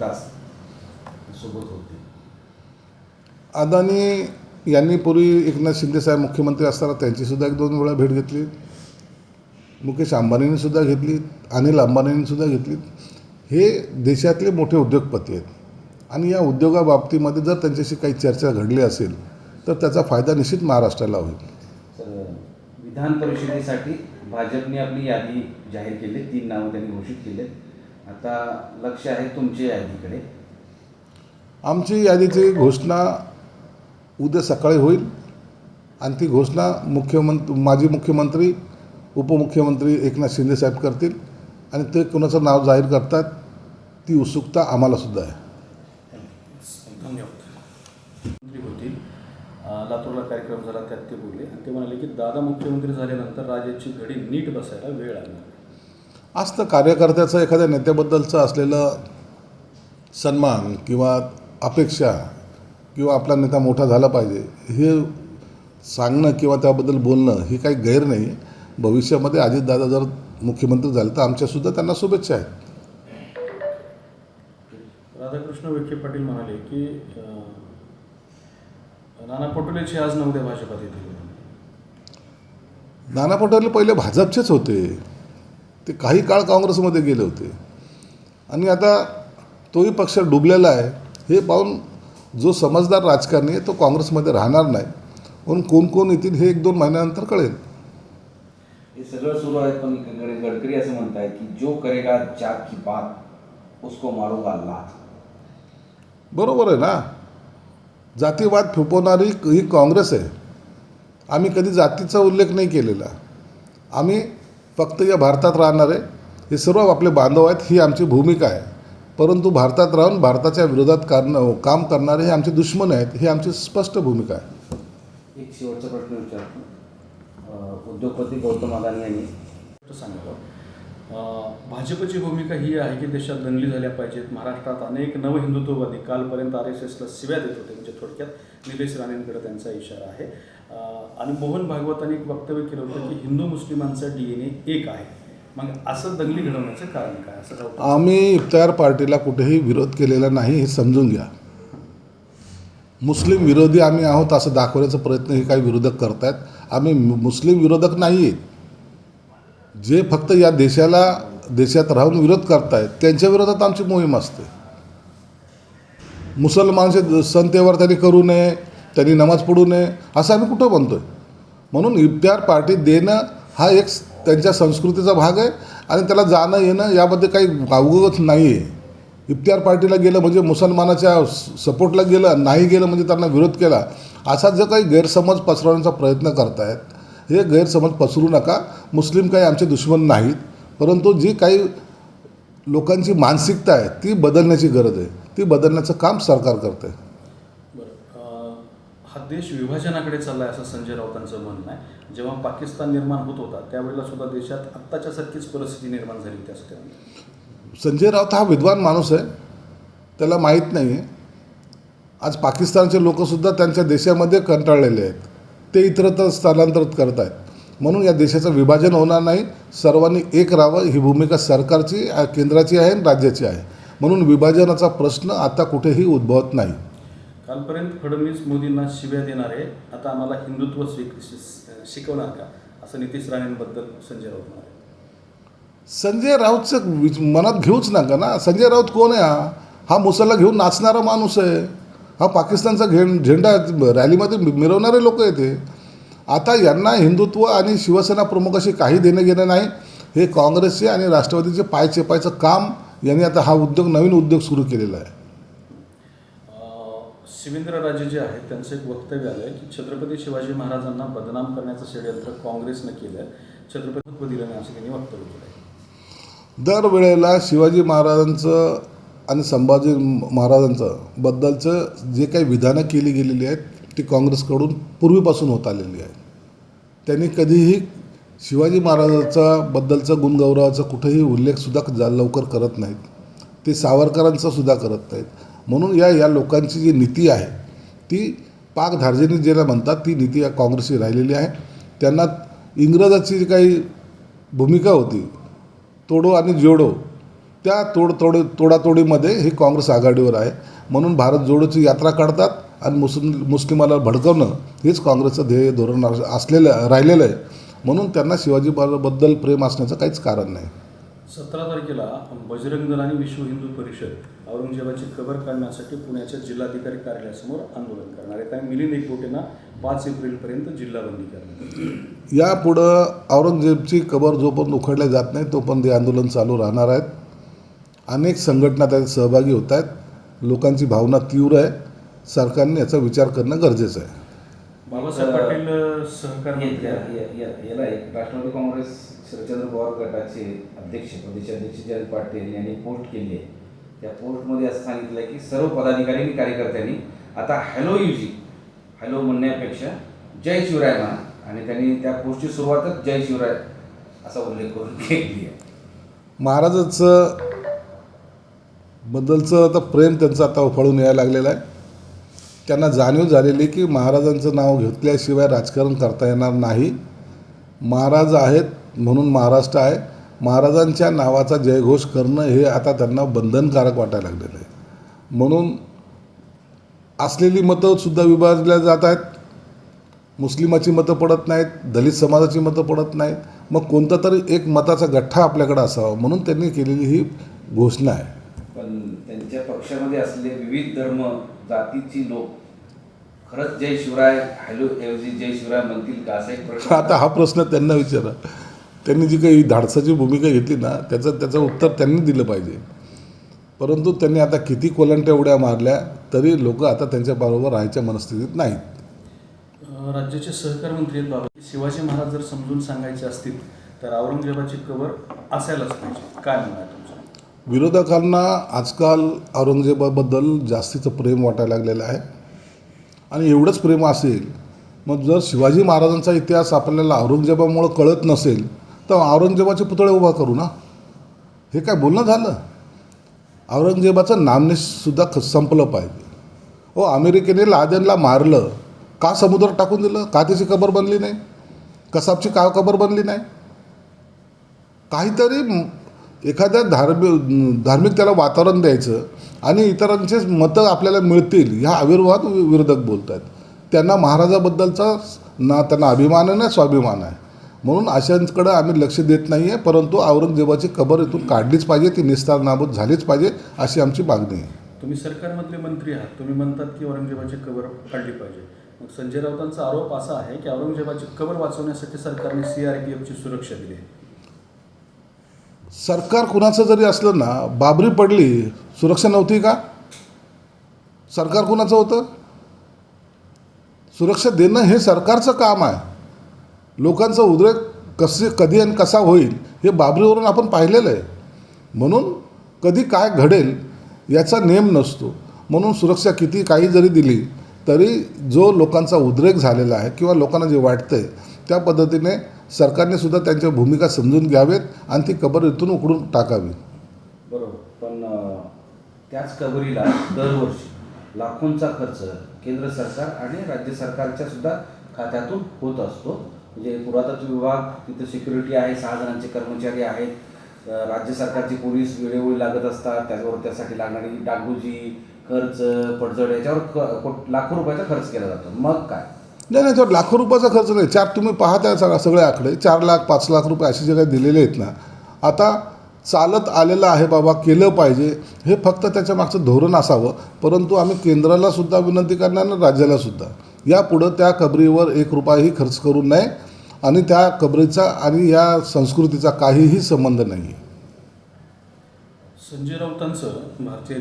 तास सोबत होते. अदानी यांनी पूर्वी एकनाथ शिंदेसाहेब मुख्यमंत्री असताना त्यांचीसुद्धा 1-2 वेळा भेट घेतली. मुकेश अंबानींनी सुद्धा घेतली, अनिल अंबानींनी सुद्धा घेतली. हे देशातले मोठे उद्योगपती आहेत आणि या उद्योगाबाबतीमध्ये जर त्यांच्याशी काही चर्चा घडली असेल तर त्याचा फायदा निश्चित महाराष्ट्राला होईल. सर, विधान परिषदेसाठी भाजपने आपली यादी जाहीर केली. 3 नावं त्यांनी घोषित केले. आता लक्ष आहे तुमच्या यादीकडे. आमची यादीची घोषणा उद्या सकाळी होईल आणि ती घोषणा माजी मुख्यमंत्री उपमुख्यमंत्री एकनाथ शिंदेसाहेब करतील आणि ते कोणाचं नाव जाहीर करतात ती उत्सुकता आम्हालासुद्धा आहे. धन्यवाद. मंत्री होतील, लातूरला कार्यक्रम झाला, त्यात ते बोलले आणि ते म्हणाले की दादा मुख्यमंत्री झाल्यानंतर राज्याची घडी नीट बसायला वेळ लागणार. आज तर कार्यकर्त्याचं एखाद्या नेत्याबद्दलचं असलेलं सन्मान किंवा अपेक्षा किंवा आपला नेता मोठा झाला पाहिजे हे सांगणं किंवा त्याबद्दल बोलणं ही काही गैर नाही आहे. भविष्यामध्ये अजितदादा जर मुख्यमंत्री झाले तर आमच्यासुद्धा त्यांना शुभेच्छा आहेत. राधाकृष्ण विखे पाटील म्हणाले की नाना पटोलेची आज न उद्या भाजपात येतील. नाना पटोले पहिले भाजपचेच होते, ते काही काळ काँग्रेसमध्ये गेले होते आणि आता तोही पक्ष डुबलेला आहे. हे पाहून जो समजदार राजकारणी आहे तो काँग्रेसमध्ये राहणार नाही. म्हणून कोण कोण येतील हे 1-2 महिन्यानंतर कळेल. हे सगळं सुरू आहे, पण गडकरी असं म्हणताय की जो करेगा जात की बात उसको मारूंगा लात. बरोबर आहे ना. जातीवाद फुपवणारी ही काँग्रेस आहे. आम्ही कधी जातीचा उल्लेख नाही केलेला. आम्ही फक्त या भारतात राहणारे हे सर्व आपले बांधव आहेत ही आमची भूमिका आहे. परंतु भारतात राहून भारताच्या विरोधात काम करणारे हे आमचे दुश्मन आहेत ही आमची स्पष्ट भूमिका आहे. एक शेवटचा प्रश्न विचारतो. उद्योगपती गौतम अदानी यांनी सांगावं, भाजपची भूमिका ही आहे की देशात दंगली झाल्या पाहिजेत. महाराष्ट्रात अनेक नवहिंदुत्ववादी कालपर्यंत RSSला शिव्या देत होते. म्हणजे थोडक्यात निलेश राणेंकडे त्यांचा इशारा आहे. आणि मोहन भागवतांनी एक वक्तव्य केलं होतं की हिंदू मुस्लिमांचा DNA एक आहे. मग असं दंगली घडवण्याचं कारण काय असं? आम्ही इफ्तार पार्टीला कुठेही विरोध केलेला नाही हे समजून घ्या. मुस्लिम विरोधी आम्ही आहोत असं दाखवण्याचा प्रयत्न हे काही विरोधक करत आहेत. आम्ही मुस्लिम विरोधक नाही आहेत. जे फक्त या देशात राहून विरोध करतायत त्यांच्या विरोधात आमची मोहीम असते. मुसलमानचे सण त्योहार त्यांनी करू नये, त्यांनी नमाज पढू नये असं आम्ही कुठं म्हणतो आहे. म्हणून इफ्तार पार्टी देणं हा एक त्यांच्या संस्कृतीचा भाग आहे आणि त्याला जाणं येणं यामध्ये काही अवघड नाही आहे. इफ्तार पार्टीला गेलं म्हणजे मुसलमानाच्या सपोर्टला गेलं, नाही गेलं म्हणजे त्यांना विरोध केला असा जो काही गैरसमज पसरवण्याचा प्रयत्न करतायत हे गैरसमज पसरू नका. मुस्लिम काही आमचे दुश्मन नाहीत, परंतु जी काही लोकांची मानसिकता आहे ती बदलण्याची गरज आहे. ती बदलण्याचं काम सरकार करतं आहे. बरं, हा देश विभाजनाकडे चालला आहे असं संजय राऊतांचं म्हणणं आहे. जेव्हा पाकिस्तान निर्माण होत होता त्यावेळेला सुद्धा देशात आत्ताच्यासारखीच परिस्थिती निर्माण झाली होती असं ते म्हणतात. संजय राऊत हा विद्वान माणूस आहे, त्याला माहीत नाही आहे. आज पाकिस्तानचे लोकंसुद्धा त्यांच्या देशामध्ये कंटाळलेले आहेत. ते इतरत्र स्थलांतरित करत आहेत. म्हणून या देशाचं विभाजन होणार नाही. सर्वांनी एक राहावं ही भूमिका सरकारची, केंद्राची आहे आणि राज्याची आहे. म्हणून विभाजनाचा प्रश्न आता कुठेही उद्भवत नाही. कालपर्यंत फडणवीस मोदींना शिव्या देणारे आता आम्हाला हिंदुत्व शिकवणार का असं नितीश राणेंबद्दल संजय राऊत म्हणाले. संजय राऊतचं मनात घेऊच नका ना. संजय राऊत कोण आहे? हा मुसलला घेऊन नाचणारा माणूस आहे. हा पाकिस्तानचा झेंडा रॅलीमध्ये मिरवणारे लोक आहेत. आता यांना हिंदुत्व आणि शिवसेना प्रमुखाशी काही देणं घेणं नाही. हे काँग्रेसचे आणि राष्ट्रवादीचे पाय चेपायचं काम यांनी आता हा नवीन उद्योग सुरू केलेला आहे. शिवेंद्रराजे जे आहेत त्यांचं एक वक्तव्य आलं आहे की छत्रपती शिवाजी महाराजांना बदनाम करण्याचं षडयंत्र काँग्रेसनं केलं, छत्रपतीत्व दिलं नाही असं त्यांनी वक्तव्य केलं आहे. दरवेळेला शिवाजी महाराजांचं आणि संभाजी महाराजांचं बद्दलचं जे काही विधानं केली गेलेली आहेत ती काँग्रेसकडून पूर्वीपासून होत आलेली आहेत. त्यांनी कधीही शिवाजी महाराजांचा बद्दलचं गुणगौरवाचा कुठेही उल्लेखसुद्धा लवकर करत नाहीत. ते सावरकरांचा सुद्धा करत नाहीत. म्हणून या लोकांची जी नीती आहे ती पाकधार्जिनी ज्याला म्हणतात ती नीती या काँग्रेसची राहिलेली आहे. त्यांना इंग्रजाची जी काही भूमिका होती तोडो आणि जोडो त्या तोडातोडीमध्ये ही काँग्रेस आघाडीवर आहे. म्हणून भारत जोडोची यात्रा काढतात आणि मुस्लिमाला भडकवणं हेच काँग्रेसचं ध्येय धोरण राहिलेलं आहे. म्हणून त्यांना शिवाजी महाराजांबद्दल प्रेम असण्याचं काहीच कारण नाही. 17 तारखेला बजरंग दल आणि विश्व हिंदू परिषद औरंगजेबाची कबर काढण्यासाठी पुण्याच्या जिल्हाधिकारी कार्यालयासमोर आंदोलन करणार आहे. त्या मिलिंद एकबोटेंना 5 एप्रिलपर्यंत जिल्हाबंदी करण्यात येईल. यापुढं औरंगजेबची कबर जोपर्यंत उखडल्या जात नाही तोपर्यंत हे आंदोलन चालू राहणार आहेत. अनेक संघटना त्यात सहभागी होत आहेत. लोकांची भावना तीव्र आहे. सरकारने याचा विचार करणं गरजेचं आहे. बाबासाहेब पाटील सहकार मंत्री आहेत. याला एक राष्ट्रवादी काँग्रेस शरदचंद्र पवार गटाचे प्रदेशाध्यक्ष जयंत पाटील यांनी पोस्ट केली आहे. त्या पोस्टमध्ये असं सांगितलं आहे की सर्व पदाधिकारी आणि कार्यकर्त्यांनी आता हॅलो म्हणण्यापेक्षा जय शिवराय म्हणा, आणि त्यांनी त्या पोस्टची सुरुवातच जय शिवराय असा उल्लेख करून केली आहे. महाराजांचं बद्दलचं आता प्रेम त्यांचं आता उफाळून यायला लागलेलं आहे. त्यांना जाणीव झालेली की महाराजांचं नाव घेतल्याशिवाय राजकारण करता येणार नाही. महाराज आहेत म्हणून महाराष्ट्र आहे. महाराजांच्या नावाचा जयघोष करणं हे आता त्यांना बंधनकारक वाटायला लागलेलं आहे. म्हणून असलेली मतंसुद्धा विभागल्या जात आहेत. मुस्लिमाची मतं पडत नाहीत, दलित समाजाची मतं पडत नाहीत. मग कोणता तरी एक मताचा गठ्ठा आपल्याकडे असावा म्हणून त्यांनी केलेली ही घोषणा आहे. पण त्यांच्या पक्षामध्ये असलेले विविध धर्म जातीची लोक खरंच जय शिवराय हॅलो ऐवजी जय शिवराय म्हणतील का, असा एक प्रश्न. आता हा प्रश्न त्यांना विचारा. त्यांनी जी काही धाडसाची भूमिका घेतली ना त्याचं उत्तर त्यांनी दिलं पाहिजे. परंतु त्यांनी आता किती कोलंट्या उड्या मारल्या तरी लोक आता त्यांच्याबरोबर राहायच्या मनस्थितीत नाहीत. राज्याचे सहकार मंत्री आहेत बाबा. शिवाजी महाराज जर समजून सांगायचे असतील तर औरंगजेबाची कबर असायलाच पाहिजे, काय म्हणणं आहे तुमचं? विरोधकांना आजकाल औरंगजेबाबद्दल जास्तीचं प्रेम वाटायला लागलेलं आहे. आणि एवढंच प्रेम असेल मग जर शिवाजी महाराजांचा इतिहास आपल्याला औरंगजेबामुळं कळत नसेल तर औरंगजेबाचे पुतळे उभा करू ना. हे काय बोलणं झालं? औरंगजेबाचं नामनिशसुद्धा संपलं पाहिजे. अमेरिकेने लादेनला मारलं, का समुद्रात टाकून दिलं? का त्याची कबर बनली नाही? कसाबची का कबर बनली नाही? काहीतरी एखाद्या धार्मिक त्याला वातावरण द्यायचं आणि इतरांचे मतं आपल्याला मिळतील ह्या आविर्भावात विरोधक बोलत आहेत. त्यांना महाराजाबद्दलचा त्यांना अभिमान आहे ना स्वाभिमान आहे. म्हणून अशांकडं आम्ही लक्ष देत नाही आहे. परंतु औरंगजेबाची कबर इथून काढलीच पाहिजे, ती निस्तारनाबूत झालीच पाहिजे अशी आमची मागणी आहे. तुम्ही सरकारमधले मंत्री आहात, तुम्ही म्हणतात की औरंगजेबाची कबर काढली पाहिजे. मग संजय राऊतांचा आरोप असा आहे की औरंगजेबाची कबर वाचवण्यासाठी सरकारने CRPFची सुरक्षा दिली आहे. सरकार कुणाचं जरी असलं ना, बाबरी पडली सुरक्षा नव्हती का? सरकार कुणाचं होतं? सुरक्षा देणं हे सरकारचं काम आहे. लोकांचा उद्रेक कधी आणि कसा होईल हे बाबरीवरून आपण पाहिलेलं आहे. म्हणून कधी काय घडेल याचा नेम नसतो. म्हणून सुरक्षा किती काही जरी दिली तरी जो लोकांचा उद्रेक झालेला आहे किंवा लोकांना जे वाटतं आहे त्या पद्धतीने सरकारने सुद्धा त्यांच्या भूमिका समजून घ्यावेत आणि ती कबर इथून उकडून टाकावी. बरोबर. पण त्याच कबरीला दरवर्षी लाखोंचा खर्च केंद्र सरकार आणि राज्य सरकारच्या सुद्धा खात्यातून होत असतो. म्हणजे पुरातत्व विभाग, तिथं सिक्युरिटी आहे, 6 जणांचे कर्मचारी आहेत, राज्य सरकारची पोलीस वेळोवेळी लागत असतात, त्याच्यावर त्यासाठी लागणारी डागडुजी खर्च पडझड याच्यावर लाखो रुपयाचा खर्च केला जातो. मग काय नाही त्याच्यावर लाखो रुपयाचा खर्च नाही. तुम्ही पाहताय सगळे आकडे 4 लाख 5 लाख रुपये असे जे काही दिलेले आहेत ना, आता चालत आलेलं आहे बाबा, केलं पाहिजे. हे फक्त त्याच्या मागचं धोरण असावं. परंतु आम्ही केंद्राला सुद्धा विनंती करणार आणि राज्याला सुद्धा यापुढं त्या कबरीवर 1 रुपयाही खर्च करू नये आणि त्या कबरीचा आणि या संस्कृतीचा काहीही संबंध नाही. संजय राऊतांचं भारतीय